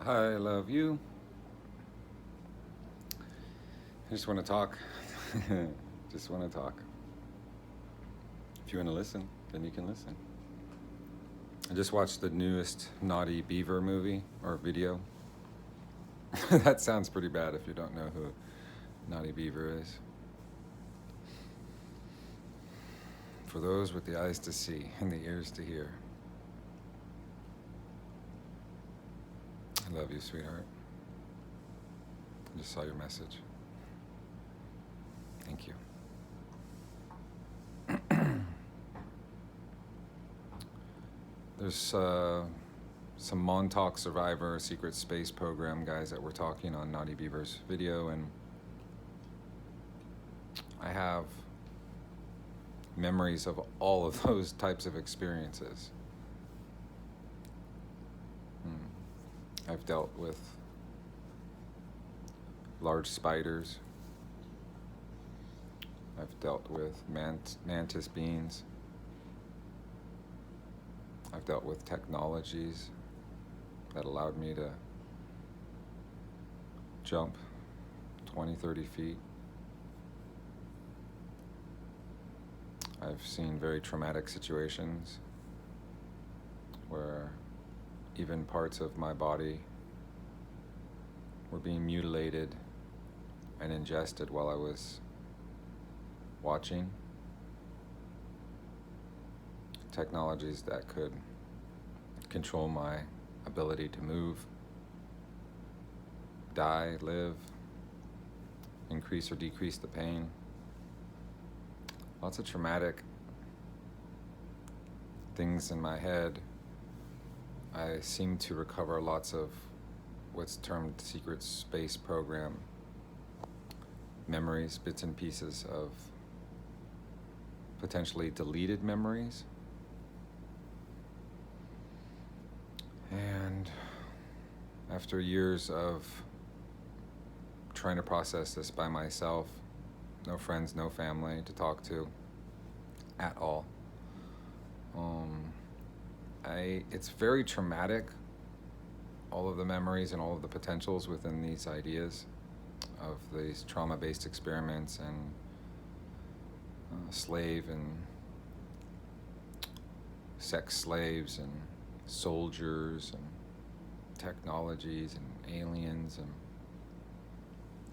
I love you. I just want to talk. Just want to talk. If you want to listen, then you can listen. I just watched the newest Naughty Beaver movie or video. That sounds pretty bad if you don't know who Naughty Beaver is. For those with the eyes to see and the ears to hear. I love you, sweetheart. I just saw your message. Thank you. There's some Montauk Survivor Secret Space Program guys that were talking on Naughty Beaver's video, and I have memories of all of those types of experiences. I've dealt with large spiders. I've dealt with mantis beings. I've dealt with technologies that allowed me to jump 20, 30 feet. I've seen very traumatic situations where even parts of my body were being mutilated and ingested while I was watching. Technologies that could control my ability to move, die, live, increase or decrease the pain. Lots of traumatic things in my head. I seem to recover lots of what's termed secret space program memories, bits and pieces of potentially deleted memories. And after years of trying to process this by myself, no friends, no family to talk to at all, it's very traumatic, all of the memories and all of the potentials within these ideas of these trauma-based experiments and slave and sex slaves and soldiers and technologies and aliens, and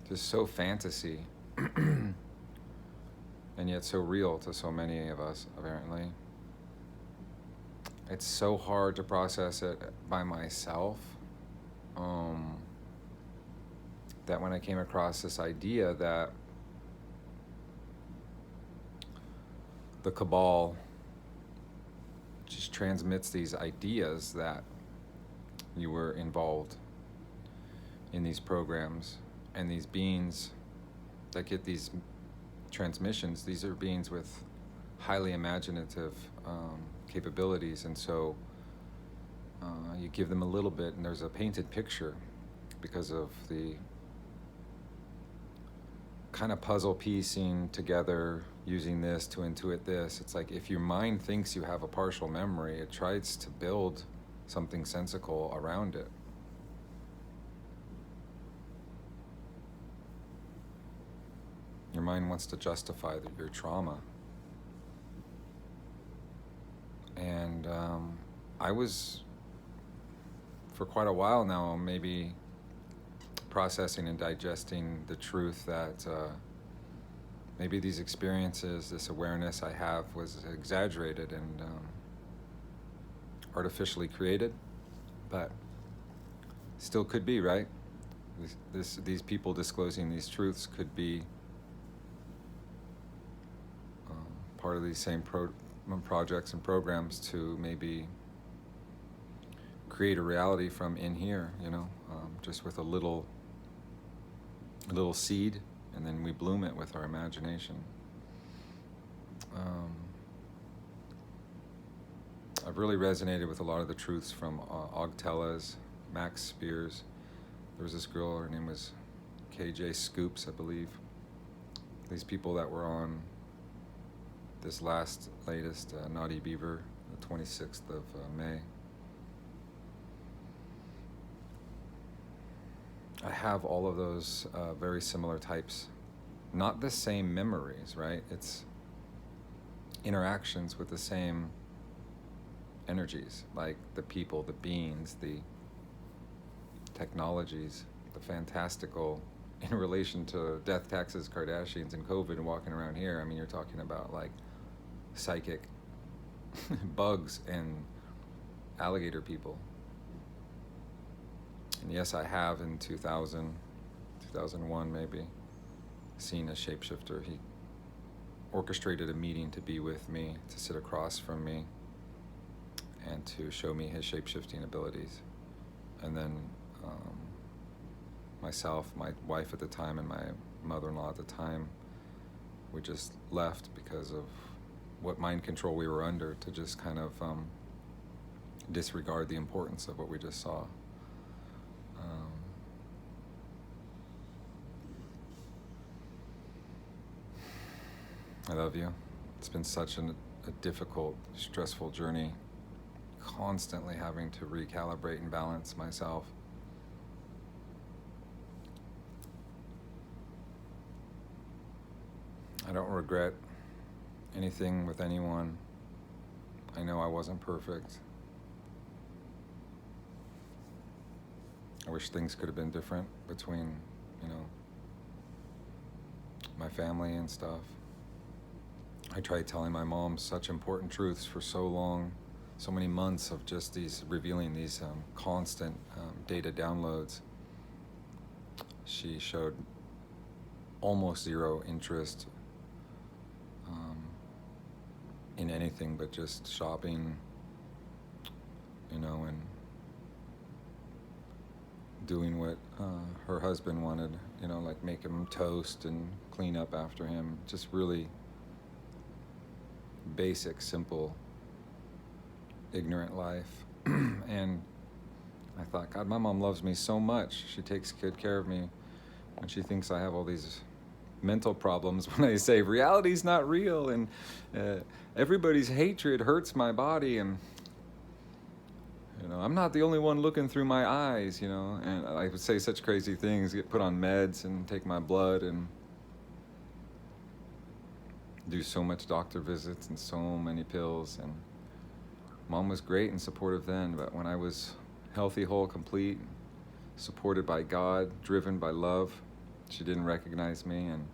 just so fantasy and yet so real to so many of us, apparently. It's so hard to process it by myself, that when I came across this idea that the cabal just transmits these ideas that you were involved in these programs, and these beings that get these transmissions, these are beings with highly imaginative capabilities, and so you give them a little bit and there's a painted picture because of the kind of puzzle piecing together, using this to intuit this. It's like if your mind thinks you have a partial memory, it tries to build something sensical around it. Your mind wants to justify your trauma. And I was, for quite a while now, maybe processing and digesting the truth that maybe these experiences, this awareness I have, was exaggerated and artificially created, but still could be, right? These people disclosing these truths could be part of these same projects and programs to maybe create a reality from in here, just with a little seed, and then we bloom it with our imagination. I've really resonated with a lot of the truths from Og Tellez, Max Spears. There was this girl, her name was KJ Scoops, I believe. These people that were on this latest Naughty Beaver, the 26th of May. I have all of those very similar types. Not the same memories, right? It's interactions with the same energies, like the people, the beings, the technologies, the fantastical in relation to death, taxes, Kardashians, and COVID and walking around here. I mean, you're talking about like psychic bugs and alligator people. And yes, I have in 2000, 2001 maybe, seen a shapeshifter. He orchestrated a meeting to be with me, to sit across from me, and to show me his shapeshifting abilities. And then myself, my wife at the time, and my mother-in-law at the time, we just left because of what mind control we were under, to just kind of disregard the importance of what we just saw. I love you. It's been such a difficult, stressful journey, constantly having to recalibrate and balance myself. I don't regret anything with anyone. I know I wasn't perfect. I wish things could have been different between, my family and stuff. I tried telling my mom such important truths for so long, so many months of just revealing these constant data downloads. She showed almost zero interest in anything but just shopping, and doing what her husband wanted, like make him toast and clean up after him. Just really basic, simple, ignorant life. And I thought, God, my mom loves me so much. She takes good care of me. And she thinks I have all these mental problems when I say reality's not real, and everybody's hatred hurts my body, and I'm not the only one looking through my eyes, and I would say such crazy things, get put on meds and take my blood and do so much doctor visits and so many pills. And mom was great and supportive then, but when I was healthy, whole, complete, supported by God, driven by love, she didn't recognize me. And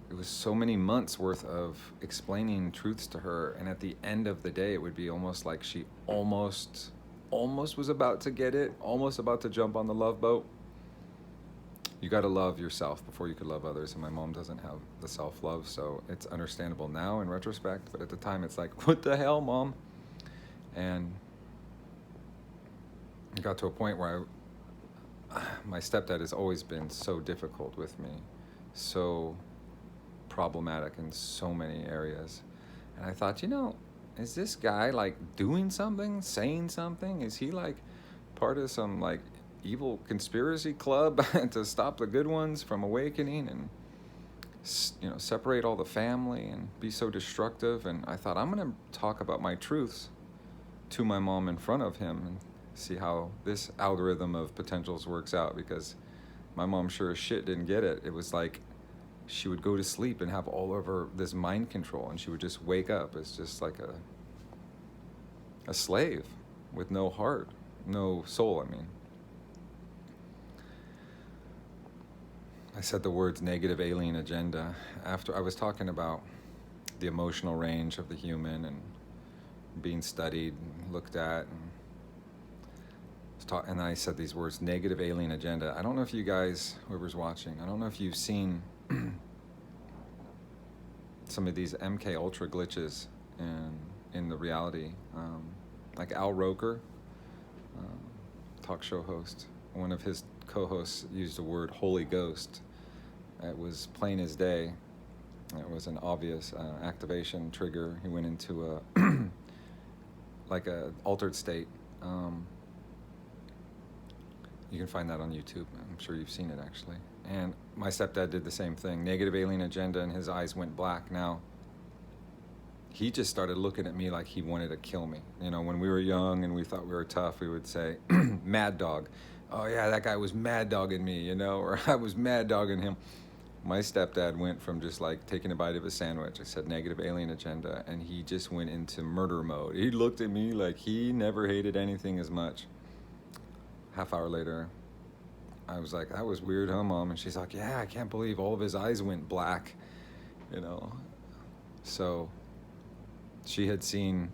it was so many months worth of explaining truths to her, and at the end of the day it would be almost like she almost was about to get it, almost about to jump on the love boat. You got to love yourself before you could love others, and my mom doesn't have the self-love, so it's understandable now in retrospect, but at the time it's like, what the hell, Mom? And it got to a point where my stepdad has always been so difficult with me, so problematic in so many areas. And I thought, is this guy like doing something, saying something? Is he like part of some like evil conspiracy club to stop the good ones from awakening and separate all the family and be so destructive? And I thought, I'm going to talk about my truths to my mom in front of him and see how this algorithm of potentials works out, because my mom sure as shit didn't get it. It was like she would go to sleep and have all of her this mind control, and she would just wake up as just like a slave with no heart, no soul. I mean, I said the words negative alien agenda after I was talking about the emotional range of the human and being studied and looked at, and I said these words, negative alien agenda. I don't know if you guys, whoever's watching, I don't know if you've seen some of these MK Ultra glitches in the reality. Like Al Roker, talk show host, one of his co-hosts used the word Holy Ghost. It was plain as day. It was an obvious activation trigger. He went into like a altered state. You can find that on YouTube. I'm sure you've seen it, actually. And my stepdad did the same thing. Negative alien agenda, and his eyes went black. Now, he just started looking at me like he wanted to kill me. When we were young and we thought we were tough, we would say, mad dog. oh yeah, that guy was mad dogging me, you know, or I was mad dogging him. My stepdad went from just like taking a bite of a sandwich. I said negative alien agenda, and he just went into murder mode. He looked at me like he never hated anything as much. Half hour later, I was like, that was weird, huh, Mom? And she's like, yeah, I can't believe all of his eyes went black, you know. So she had seen,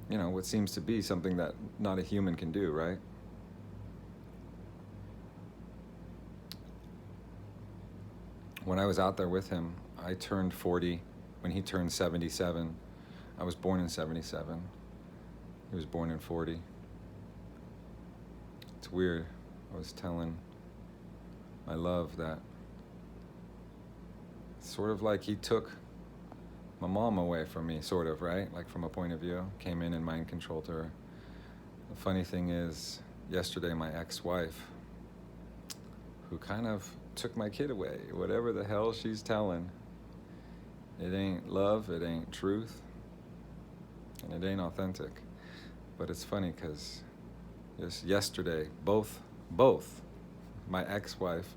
you know, what seems to be something that not a human can do, right? When I was out there with him, I turned 40 when he turned 77. I was born in 77. He was born in 40. It's weird. I was telling my love that sort of like he took my mom away from me, sort of, right? Like from a point of view, came in and mind controlled her. The funny thing is, yesterday my ex-wife, who kind of took my kid away, whatever the hell she's telling, it ain't love, it ain't truth, and it ain't authentic. But it's funny because just yesterday, both my ex-wife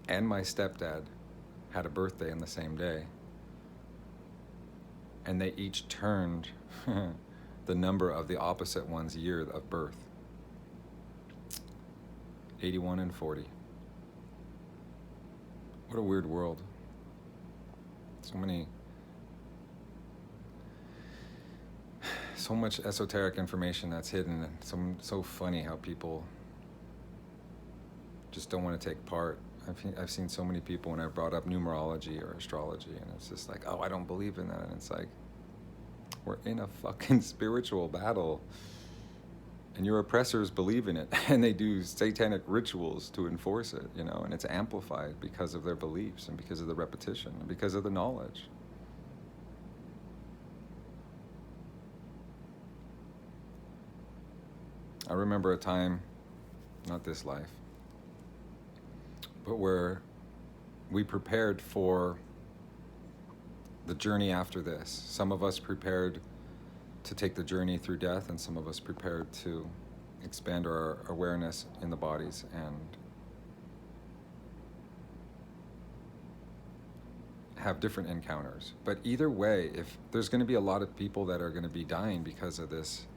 and my stepdad had a birthday on the same day. And they each turned the number of the opposite one's year of birth. 81 and 40. What a weird world. So much esoteric information that's hidden, and so funny how people just don't want to take part. I've seen so many people when I brought up numerology or astrology, and it's just like, oh, I don't believe in that. And it's like, we're in a fucking spiritual battle, and your oppressors believe in it, and they do satanic rituals to enforce it, you know, and it's amplified because of their beliefs and because of the repetition and because of the knowledge. I remember a time, not this life, but where we prepared for the journey after this. Some of us prepared to take the journey through death, and some of us prepared to expand our awareness in the bodies and have different encounters. But either way, if there's going to be a lot of people that are going to be dying because of this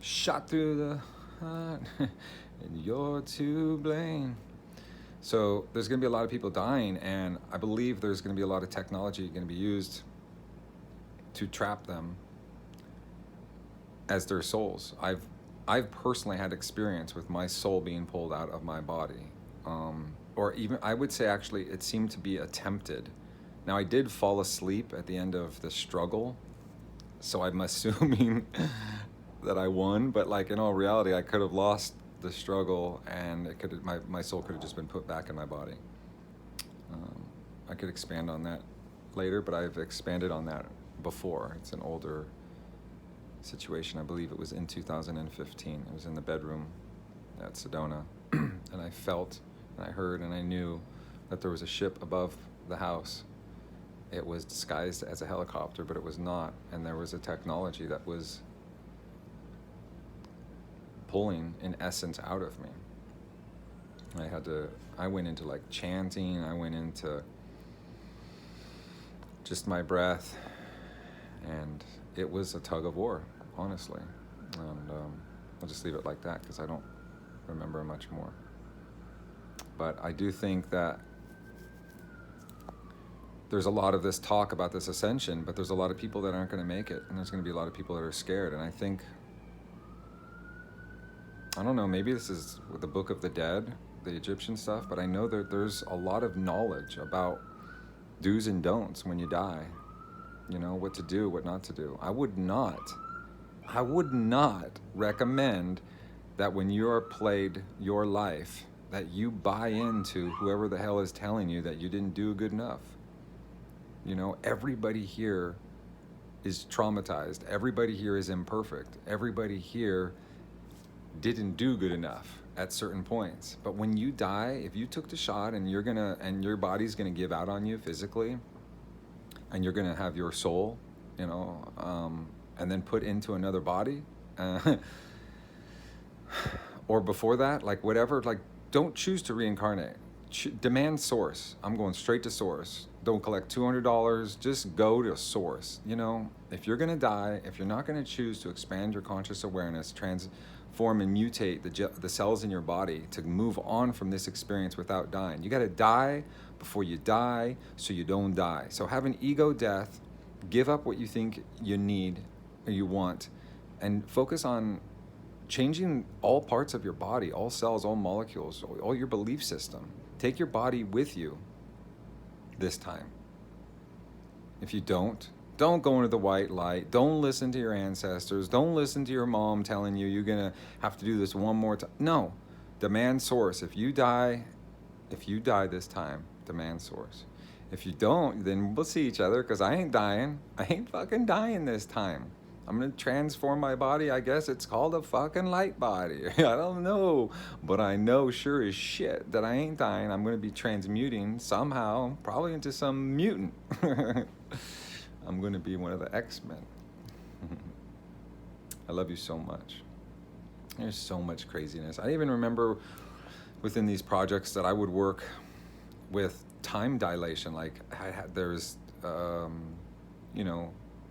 shot through the heart and you're to blame. So there's going to be a lot of people dying, and I believe there's going to be a lot of technology going to be used to trap them as their souls. I've personally had experience with my soul being pulled out of my body, or even I would say actually it seemed to be attempted. Now I did fall asleep at the end of the struggle, so I'm assuming that I won, but like in all reality, I could have lost the struggle, and it could my soul could have just been put back in my body. I could expand on that later, but I've expanded on that before. It's an older situation. I believe it was in 2015. It was in the bedroom at Sedona, and I felt, and I heard, and I knew that there was a ship above the house. It was disguised as a helicopter, but it was not, and there was a technology that was pulling, in essence, out of me. I went into like chanting, I went into just my breath, and it was a tug of war, honestly. And I'll just leave it like that because I don't remember much more. But I do think that there's a lot of this talk about this ascension, but there's a lot of people that aren't going to make it, and there's going to be a lot of people that are scared. And I think, I don't know, maybe this is with the Book of the Dead, the Egyptian stuff, but I know that there's a lot of knowledge about do's and don'ts when you die. You know, what to do, what not to do. I would not recommend that when you're played your life, that you buy into whoever the hell is telling you that you didn't do good enough. You know, everybody here is traumatized. Everybody here is imperfect. Everybody here didn't do good enough at certain points. But when you die, if you took the shot and your body's gonna give out on you physically, and you're gonna have your soul, you know, and then put into another body, or before that, like whatever, like don't choose to reincarnate. Demand source. I'm going straight to source. Don't collect $200. Just go to source. You know, if you're going to die, if you're not going to choose to expand your conscious awareness, transform and mutate the cells in your body to move on from this experience without dying, you got to die before you die so you don't die. So have an ego death, give up what you think you need or you want, and focus on changing all parts of your body, all cells, all molecules, all your belief system. Take your body with you this time. If you don't go into the white light. Don't listen to your ancestors. Don't listen to your mom telling you you're going to have to do this one more time. No. Demand source. If you die this time, demand source. If you don't, then we'll see each other, because I ain't dying. I ain't fucking dying this time. I'm going to transform my body. I guess it's called a fucking light body. I don't know. But I know sure as shit that I ain't dying. I'm going to be transmuting somehow, probably into some mutant. I'm going to be one of the X-Men. I love you so much. There's so much craziness. I even remember within these projects that I would work with time dilation. Like there's,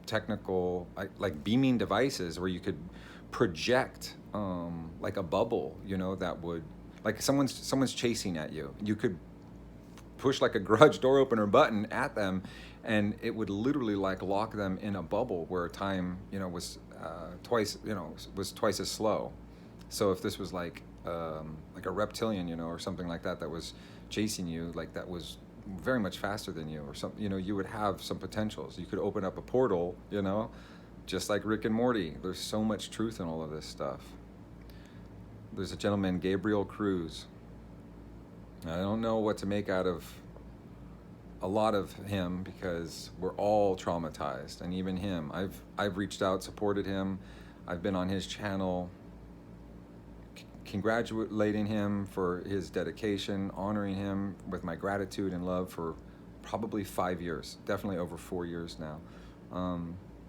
technical like beaming devices where you could project like a bubble, that would, like someone's chasing at you. You could push like a garage door opener button at them, and it would literally like lock them in a bubble where time, was twice as slow. So if this was like a reptilian, or something like that was chasing you, like that was very much faster than you, or something, you would have some potentials. You could open up a portal, just like Rick and Morty. There's so much truth in all of this stuff. There's a gentleman, Gabriel Cruz. I don't know what to make out of a lot of him, because we're all traumatized, and even him. I've reached out, supported him. I've been on his channel, congratulating him for his dedication, honoring him with my gratitude and love for probably 5 years, definitely over 4 years now.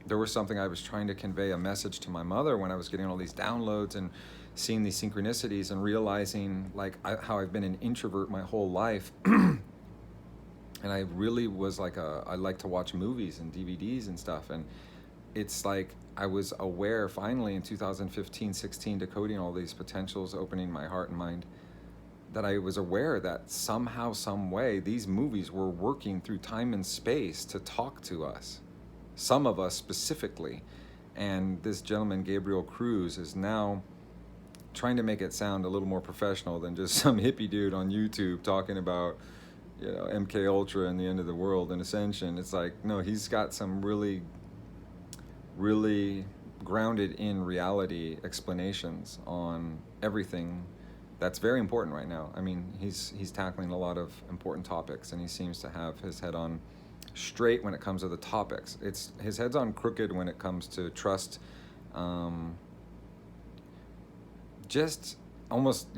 There was something I was trying to convey a message to my mother when I was getting all these downloads and seeing these synchronicities and realizing how I've been an introvert my whole life. And I really was I like to watch movies and DVDs and stuff. And it's like I was aware finally in 2015, 16, decoding all these potentials, opening my heart and mind, that I was aware that somehow, some way, these movies were working through time and space to talk to us, some of us specifically. And this gentleman, Gabriel Cruz, is now trying to make it sound a little more professional than just some hippie dude on YouTube talking about, MK Ultra and the end of the world and ascension. It's like, no, he's got some really, really grounded in reality explanations on everything that's very important right now. I mean, he's tackling a lot of important topics, and he seems to have his head on straight when it comes to the topics. His head's on crooked when it comes to trust. Just almost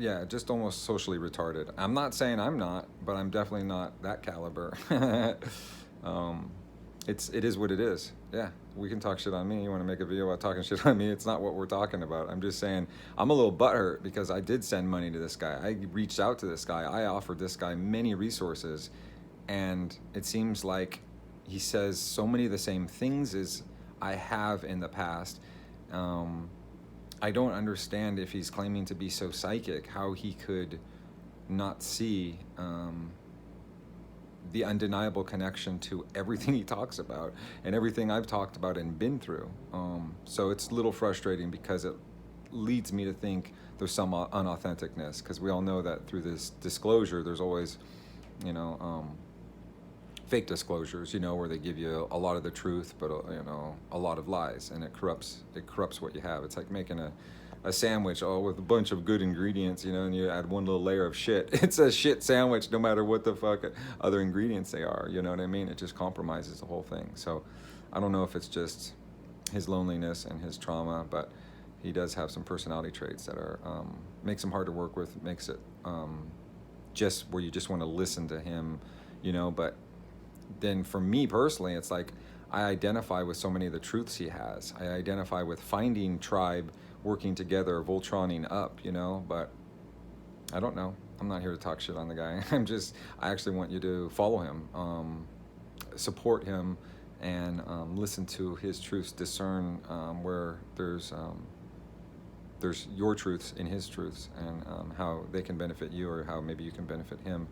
socially retarded. I'm not saying I'm not, but I'm definitely not that caliber. It is what it is. Yeah, we can talk shit on me. You want to make a video about talking shit on me? It's not what we're talking about. I'm just saying I'm a little butthurt because I did send money to this guy. I reached out to this guy. I offered this guy many resources, and it seems like he says so many of the same things as I have in the past. I don't understand, if he's claiming to be so psychic, how he could not see the undeniable connection to everything he talks about and everything I've talked about and been through. So it's a little frustrating, because it leads me to think there's some unauthenticness, because we all know that through this disclosure, there's always, fake disclosures, where they give you a lot of the truth, but a lot of lies, and it corrupts what you have. It's like making a sandwich with a bunch of good ingredients, and you add one little layer of shit. It's a shit sandwich no matter what the fuck other ingredients they are, you know what I mean? It just compromises the whole thing. So I don't know if it's just his loneliness and his trauma, but he does have some personality traits that are makes him hard to work with, makes it just where you just want to listen to him, but then for me personally, it's like I identify with so many of the truths he has. I identify with finding tribe working together, Voltroning up, you know, but I don't know. I'm not here to talk shit on the guy. I actually want you to follow him, support him, and listen to his truths, discern where there's your truths in his truths, and how they can benefit you, or how maybe you can benefit him.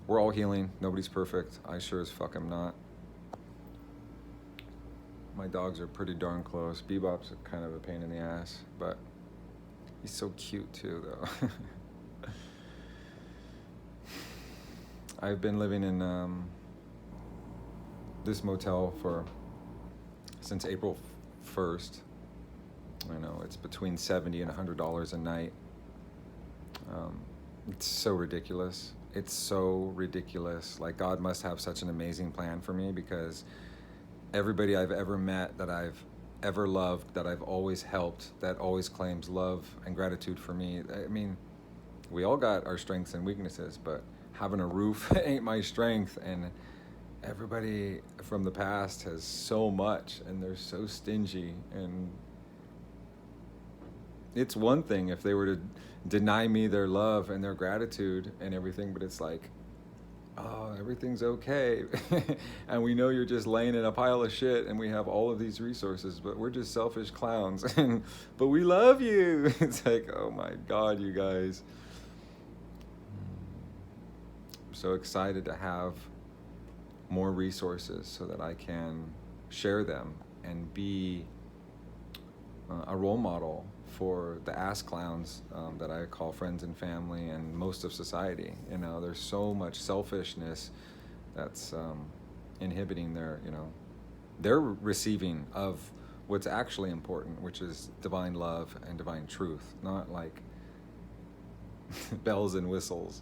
We're all healing. Nobody's perfect. I sure as fuck am not. My dogs are pretty darn close. Bebop's kind of a pain in the ass, but he's so cute too, though. I've been living in this motel since April 1st. I know it's between $70 and $100 a night. It's so ridiculous. It's so ridiculous. Like, God must have such an amazing plan for me, because everybody I've ever met, that I've ever loved, that I've always helped, that always claims love and gratitude for me. I mean, we all got our strengths and weaknesses, but having a roof ain't my strength. And everybody from the past has so much, and they're so stingy. And it's one thing if they were to deny me their love and their gratitude and everything, but it's like, oh, everything's okay. And we know you're just laying in a pile of shit, and we have all of these resources, but we're just selfish clowns. But we love you. It's like, oh my God, you guys. I'm so excited to have more resources so that I can share them and be a role model for the ass clowns that I call friends and family and most of society. You know, there's so much selfishness that's inhibiting their receiving of what's actually important, which is divine love and divine truth, not like bells and whistles.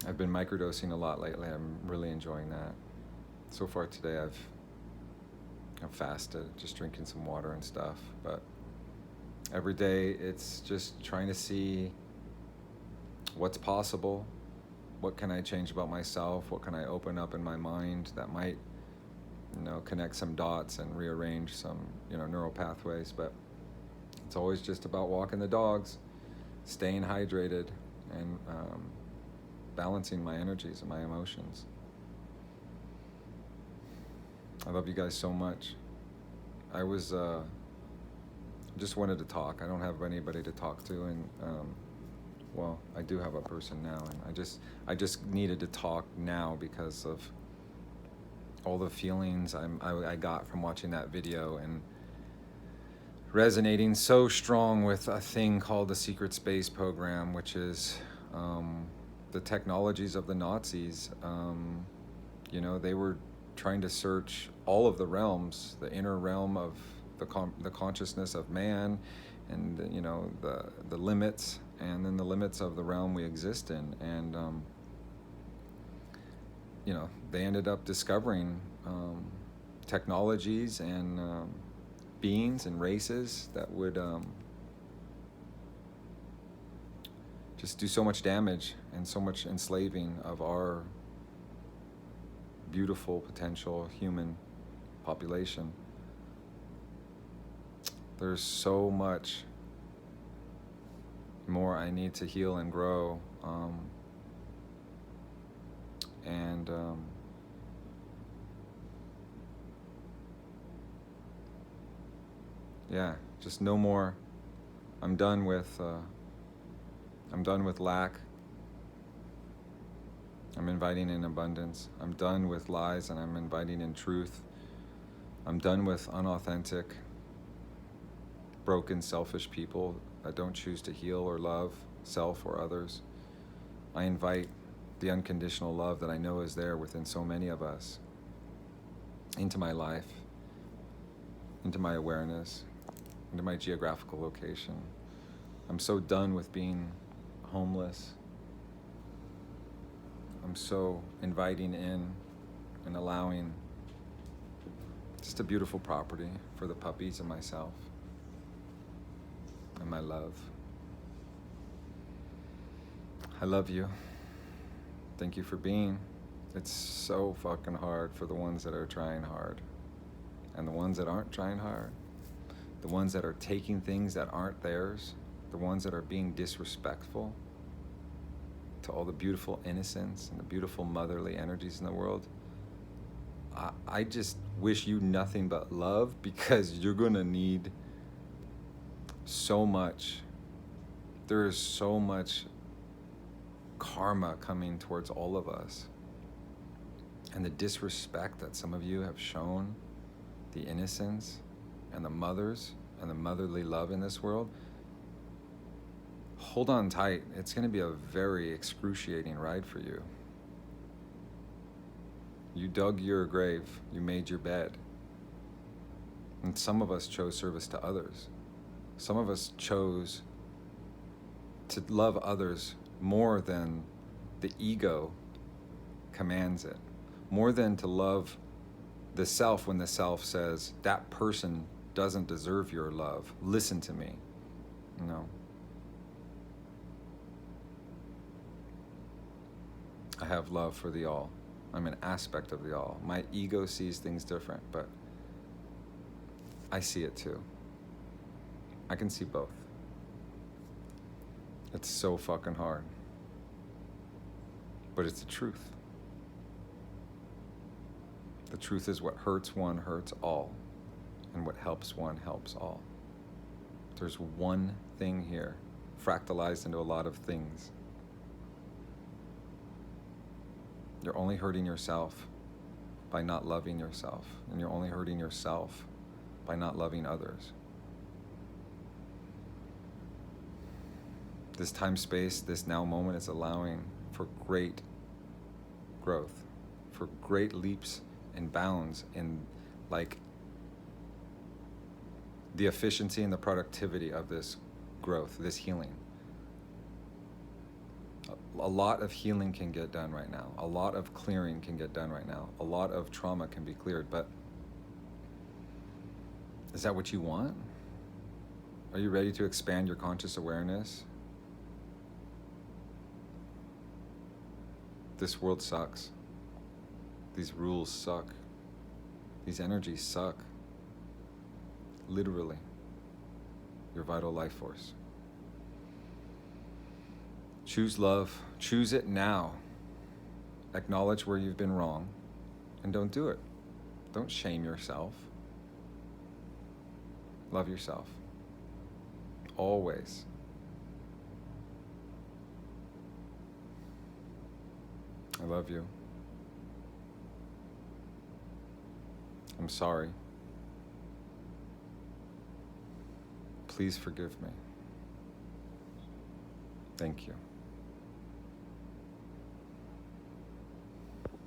I've been microdosing a lot lately. I'm really enjoying that. So far today, I've fasted, just drinking some water and stuff. But every day, it's just trying to see what's possible. What can I change about myself? What can I open up in my mind that might, connect some dots and rearrange some, neural pathways. But it's always just about walking the dogs, staying hydrated, and balancing my energies and my emotions. I love you guys so much. I was just wanted to talk. I don't have anybody to talk to, and well, I do have a person now, and I just needed to talk now because of all the feelings I got from watching that video, and resonating so strong with a thing called the Secret Space Program, which is the technologies of the Nazis. They were trying to search all of the realms, the inner realm of the consciousness of man, and the limits, and then the limits of the realm we exist in. And they ended up discovering technologies and beings and races that would just do so much damage and so much enslaving of our beautiful potential human population. There's so much more I need to heal and grow, and yeah, just no more. I'm done with lack. I'm inviting in abundance. I'm done with lies, and I'm inviting in truth. I'm done with unauthentic, broken, selfish people that don't choose to heal or love self or others. I invite the unconditional love that I know is there within so many of us into my life, into my awareness, into my geographical location. I'm so done with being homeless. I'm so inviting in and allowing just a beautiful property for the puppies and myself and my love. I love you. Thank you for being. It's so fucking hard for the ones that are trying hard. And the ones that aren't trying hard, the ones that are taking things that aren't theirs, the ones that are being disrespectful to all the beautiful innocence and the beautiful motherly energies in the world. I just wish you nothing but love, because you're gonna need so much. There is so much karma coming towards all of us. And the disrespect that some of you have shown the innocence and the mothers and the motherly love in this world, hold on tight. It's going to be a very excruciating ride for you. You dug your grave, you made your bed. And some of us chose service to others. Some of us chose to love others more than the ego commands it, more than to love the self when the self says, that person doesn't deserve your love, listen to me. No. I have love for the all. I'm an aspect of the all. My ego sees things different, but I see it too. I can see both. It's so fucking hard. But it's the truth. The truth is what hurts one hurts all, and what helps one helps all. There's one thing here, fractalized into a lot of things. You're only hurting yourself by not loving yourself, and you're only hurting yourself by not loving others. This time space, this now moment is allowing for great growth, for great leaps and bounds in like the efficiency and the productivity of this growth, this healing. A lot of healing can get done right now. A lot of clearing can get done right now. A lot of trauma can be cleared, but is that what you want? Are you ready to expand your conscious awareness? This world sucks. These rules suck. These energies suck. Literally. Your vital life force. Choose love. Choose it now. Acknowledge where you've been wrong, and don't do it. Don't shame yourself. Love yourself. Always. I love you. I'm sorry. Please forgive me. Thank you.